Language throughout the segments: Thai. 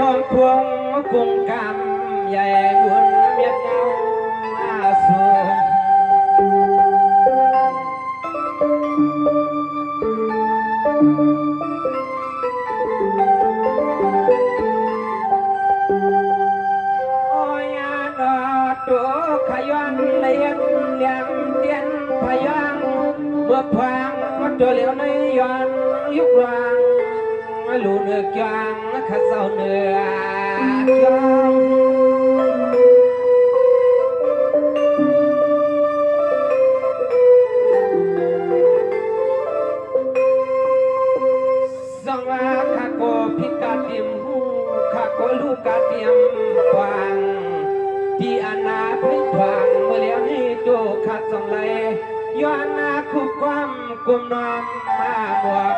อมพวงกุงกำใหญ่บุญเมียเงาอาสูโอ้ยดอตัวขยันเลียนเลียงเตียนพยังเมื่อพังตัวเหลียวในย้อนยุกวางลูเนื้อจางข้าเศร้าเนื้อจางสังว่าข้าโกพิกาเตรียมหูข้าโกลูกกาเตรียมฟังที่อนาคตฟังเมื่อเลี้ยวนี้ตัวข้าส่งเลยย้อนนาคุกความกุมน้อมมาบวก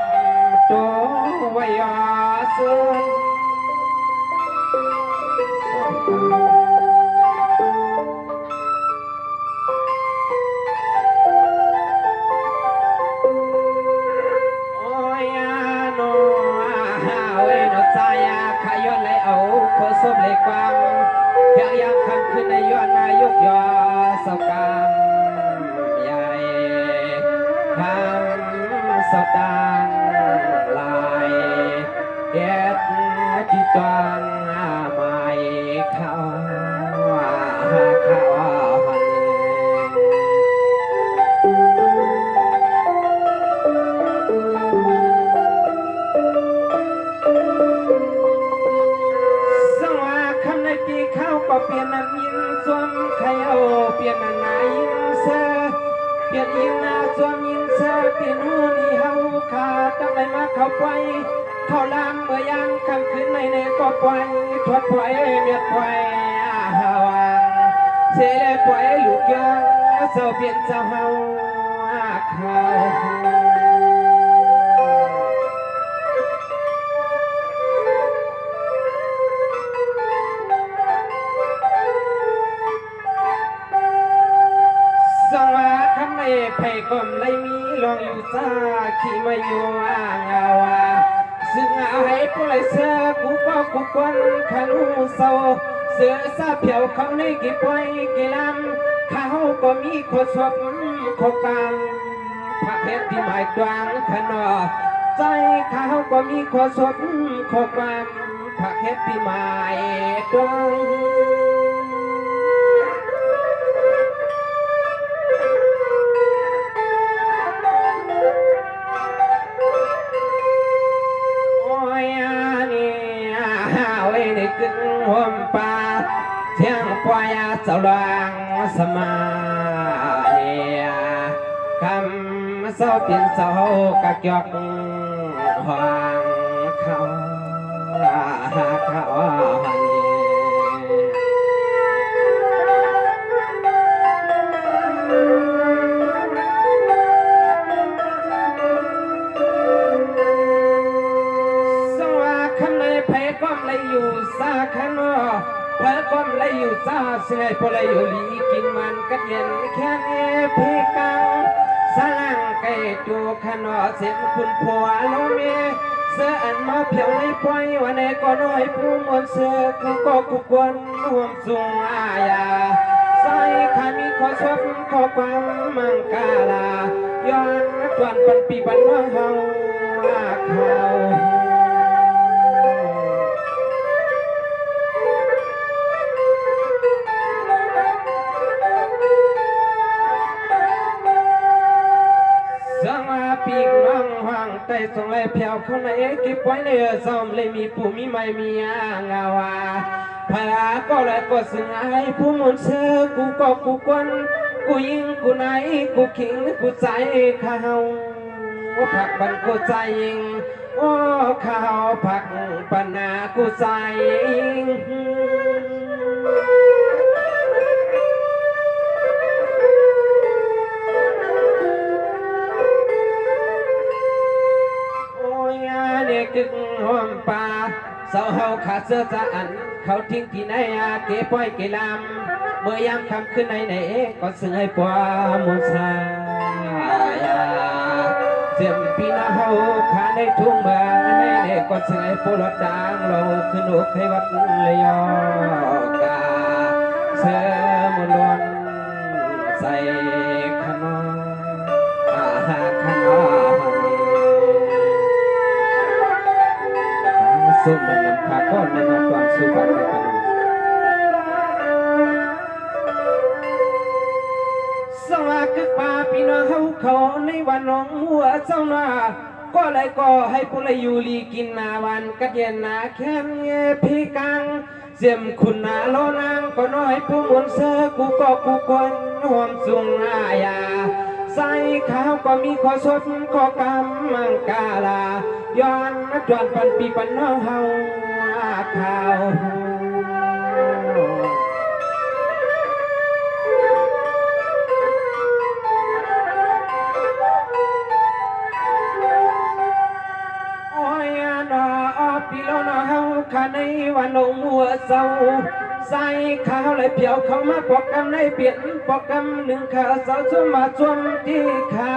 ตัวไว้ยอเสือโอ้ยโนเวโนสายาขย้อนเลยเอาโคศพเลยความเพียงยามคำขึ้นในย้อนนายกยอสกามใหญ่คำสตางลายเอ็ดที่ตอนไม่เข้าหันสังว่าคำในปีเข้าก็เปลี่ยนนั้นยินสวมใครเอาเปลี่ยนนั้นนายยินเสือเปลี่ยนยินนาสวมยินเสือที่นู่นนี่เฮาขาตั้งแต่มาเข้าไปเขาลามเมื่อยามคำคืนในก็ปล่อยทวดปล่อยเมียดปล่อยหาวางเสเลปล่อยลูกยังเศร้าเปลี่ยนเจ้าเฮาเขาสังว่าคำในไผ่ก้มเลยมีลองอยู่ซาขี่มาอยู่งาวาซึ่งเอาให้ผู้ไรเสือกูก็กูกวนขันหูเศร้าเสือซาเพียวเขาในกี่ปล่อยกี่ลำเขาก็มีขดสวบขกามพระเพชรที่หมายกลางขนอใจเขาก็มีขดสวบขกามพระเพชรที่หมายกลางกึ่งหัวป่าเที่ยงปอยสลางสมาเฮียคำเศร้าเปลี่ยนเศร้ากะจอกห่างเขาหันก้มเลยอยู่ซาขนอเพื่อก้มเลยอยู่ซาเสื่อยพอเลยอยู่ลีกินมันกัดเย็นแค่เพกังสร้างไก่จูขนอเส้นคุณผัวโลเมเสื้ออันมาเพียวในปล่อยวันไหนก็น้อยผู้มวลเสื้อกูก็กูควรห่วงสูงอาญาใส่ขามีขอชบขอความมังกาลาย้อนตวนปันปีปันว่างเฮาเขาสังว่าปีกน้องห่างใต้ทรงเลยเพียวเขาในเก็บไว้ในซ้อมเลยมีผู้มีไม่มีงาวาพาก็เลยก็สึงไอ้ผู้มุนเสือกูก็กูกวนกูยิงกูไหนกูขิงกูใจข้าวผักบันกูใจยิงโอ้ข้าวผักปันนากูใจยิงกึ่งห้อมป่าเสาเฮาขาดเสื้อจะอันเขาทิ้งที่ไหนเก็บปล่อยเกลำเมื่อยามคำขึ้นในก็สึงให้ปวามุสายา เสียมปีนาเฮาขาในทุ่งเมืองในก็เสยปุรดดังเราขึ้นอกให้วัดเลยกาเสือมลวนใส่ขนมขนมสุ่มนำขาก้อนในนความสุขในขนมสวัสดิ์ป่าพี่น้องเขาในวันน้องหัวเจ้าหน้าก็เลยก็ให้ผู้เลยอยู่ลีกินนาวันกัดเย็นนาแค่เงี้ยพี่กังเสียมคุณนาโลนางก็น้อยผู้มนเสือกูก็กูคนห่วมสุงอาญาใส่ข้าวก็มีข้อสดข้อกำมังกาลาย้อนจวนปันปีปันน้องเฮาข้าวพี่น้องเฮาข้าในวันน้องหัวเศร้าใส่ข้าวเลยเปียวเข้ามาปอกกำในเปลี่ยนปอกกำหนึ่งข้าเสาชมมาชมที่ขา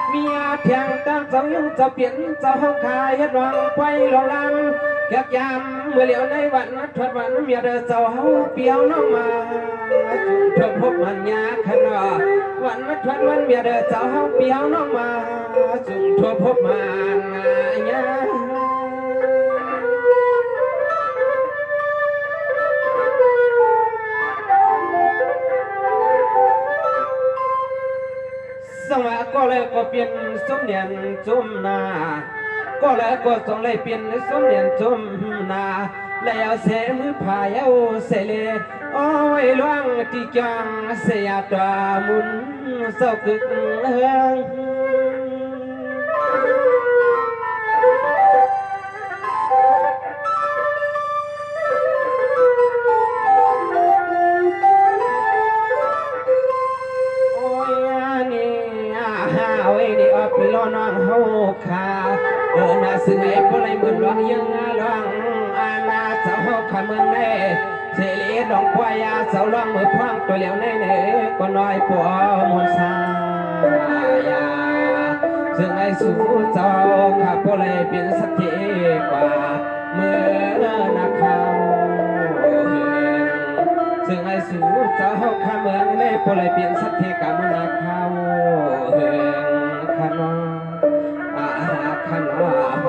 เมียเพียงตั้งเจ้ายุ่งเจ้าเปลี่ยนเจ้าห้องขายยัดวางไว้รอลังแก็บยามเมื่อเหลียวในวันทวดวันเมียเดินเจ้าเฮาเปียวน้องมาจุดพบมันยาขนอวันทวดวันเมียเดินเจ้าเฮาเปียวน้องมาจุดพบมันยาสมัยก็เลยก็เปลี่ยนสมเด็จจุมนาก็เลยก็ต้องเลยเปลี่ยนสมเด็จจุมนาแล้วเสมือพายเอาเสเลโอ้ยล่วงที่จังเสียตัวมุนเศร้าคึกพี่น้องเฮาขาน่าสึงไอ้พวกไรเหมือนร้องยังร้องอาณาเจ้าเฮาขาเมืองเน่เสลีดองควายเสาร้องมือพังตัวเหลียวเน่เน่ก็น้อยปัวมนสายาซึ่งไอ้สู้เจ้าข้าพวกไรเป็นสักทีกว่าเมื่อนักเขาซึ่งไอ้สู้เจ้าข้าเมืองเน่พวกไรเป็นสักทีกว่าเมื่อนักเขาขนมขนม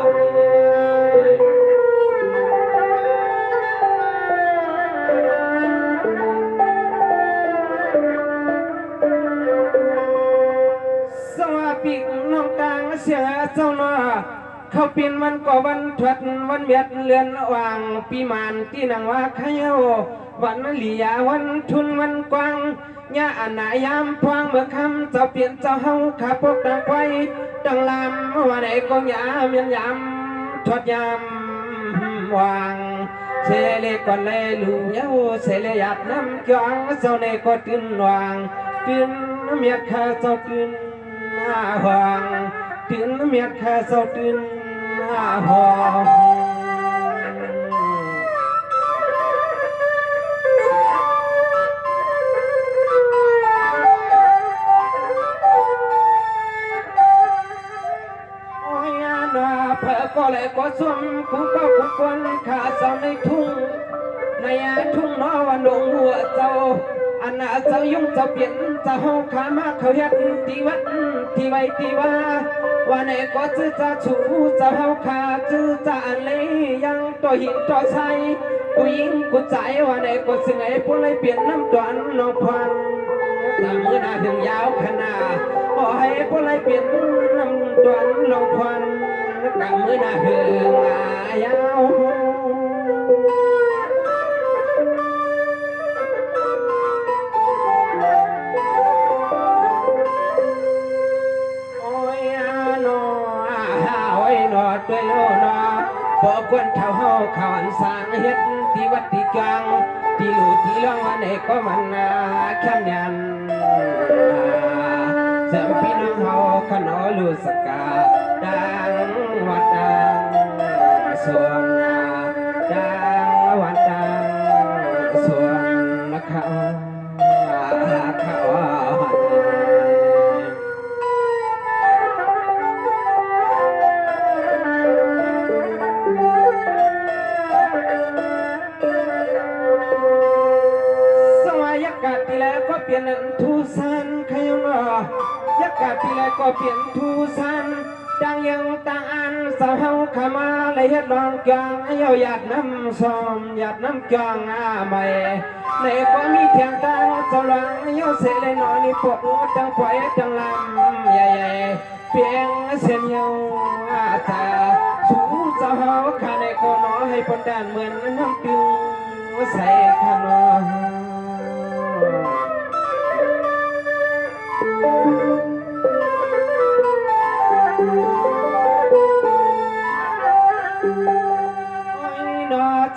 สวัสดีน้องกลางเสียเจ้าหน้าเขาเปลี่ยนวันก็วันถวดวันเบียดเลือนวางปีมานที่นางว่าขยโยวันเหลียวันทุนวันกวางยาอนายามพวงเมื่อคำเจ้าเปลี่ยนเจ้าเฮาขาพกดังไว้ดังลำว่าไหนก็ยามยันยามทอดยามวางเสเลก่อนเลยลูเยาเสเลหยัดน้ำจวงเจ้าในก็ตื่นวางตื่นเมียข้าเจ้าตื่นวางตื่นเมียข้าเจ้าตื่นวางเพื่อก็เลยก็สวมกูก็กูควรขาเสาในทุ่งในทุ่งน้อวันดงหัวเจ้าอันน่ะเจ้ายุ่งเจ้าเปลี่ยนเจ้าขามาเขาเฮ็ดที่วัดที่ไว้ที่ว่าวันไหนก็จื้อจะชูเจ้าขาจื้อจะอันเลยยังตัวหินตัวชายกูยิงกูใจวันไหนก็สิ่งไอ้พวกเลยเปลี่ยนน้ำตวนน้องพันแต่เมื่อหน้าถึงยาวขนาดขอให้พวกเลยเปลี่ยนน้ำตวนน้องพันกับมือหน้าเหือยาวโอ้ยโนโอ้ยโนด้วยโนโนพอควรเท่าเฮาข่าวอันสางเฮ็ดที่วัดที่กลางที่หลู่ที่ล่องวันไหนก็มันแค่ยันเสริมพี่น้องเฮาขนอลูสกาดังวัดดังส่วนดังวัดดังส่วนเขา าศที่แล้วก็เปลี่ยนนั้นทุสันขยงอากาศที่แล้วก็เปลี่ยนทุสันดังยังต่างอันสาวเฮาขามาเลยเฮ็ดลองกางเอาหยาดน้ำซ้อมหยาดน้ำกางใหม่ในก็มีเทียงตั้งเจ้าหลังเยาเสเลยนอนี่ปกจังปล่อยจังลำใหญ่ๆเพียงเส้นเยาตาสูเจ้าเฮาขาในก็นอให้ปนดานเหมือนน้ำตึงใส่ขนม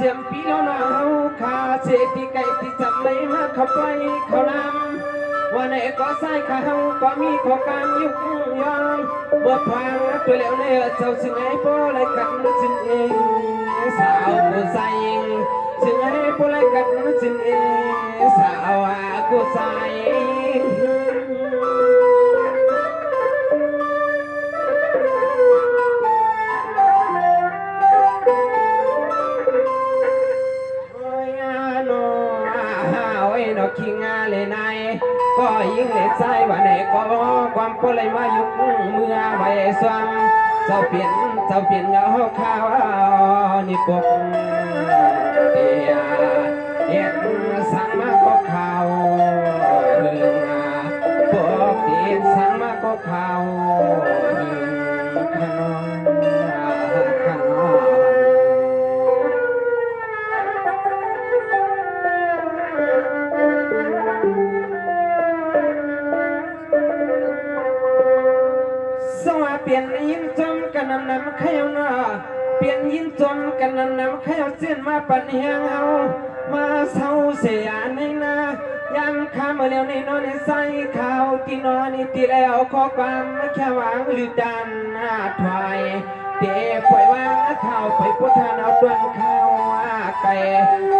เจียมปีแล้วนะเฮาขาเสียที่ไก่ที่จำเลยมาเข้าไปเขานำวันไหนก็ใส่ขาเฮาก็มีขอการยุ่งยองบ่พังตัวแล้วในเจ้าสิ่งไอ้โปเลยกันสิ่งเองสาวผู้ใส่สิ่งไอ้โปเลยกันสิ่งเองสาวผู้ใส่นกขี้งาเลยนายก็ยิ่งเล็ดใจว่าไหนก็ความปเลยมายุกเมื่อไว้ซ้ำเจ้าเปลี่ยนเงาขาวนี่ปกเดียเห็นสังมาก็ขาวเรื่องปกเดียสังมาก็ขาวขนมเปลี่ยนยินจมกันน้ำข้าวหน้าเปลี่ยนยินจมกันน้ำข้าวเส้นมาปั่นเฮียงเอามาเศร้าเสียในนายามข้ามาเลี้ยวในนอนในใส่ข้าวที่นอนนี่ตีแล้วข้อความแค่วางหรือดันถอยเตะปล่อยวางข้าวไปพุทธานเอาตวนข้าวไก่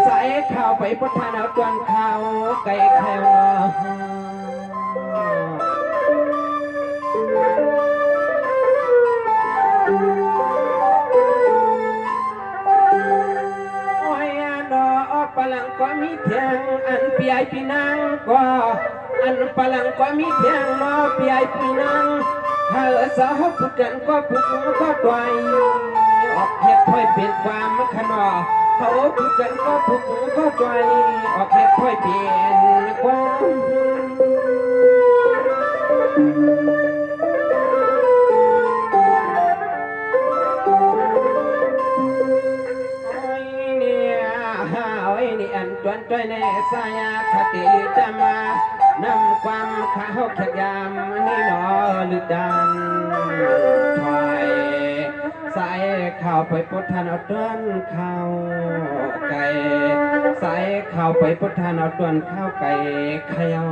ใส่ข้าวไปพุทธานเอาตวนข้าวไก่ข้าวปลังก็มีเทียงอันปีไอปีนางก็อันปลังก็มีเทียงนอปีไอปีนางถ้าสาวพูดกันก็พูดก็ตัวออกเหตุถอยเปลี่ยนความขนอเขาพูดกันก็พูดก็ตัวออกเหตุถอยเปลี่ยนความจวนใจในสายคติจะมานำความข้าวแขกยามนี่หนอหรือดันถอยใส่ข้าวไปพุทธานเอาต้นข้าวไก่ใส่ข้าวไปพุทธานเอาต้นข้าวไก่ขยาว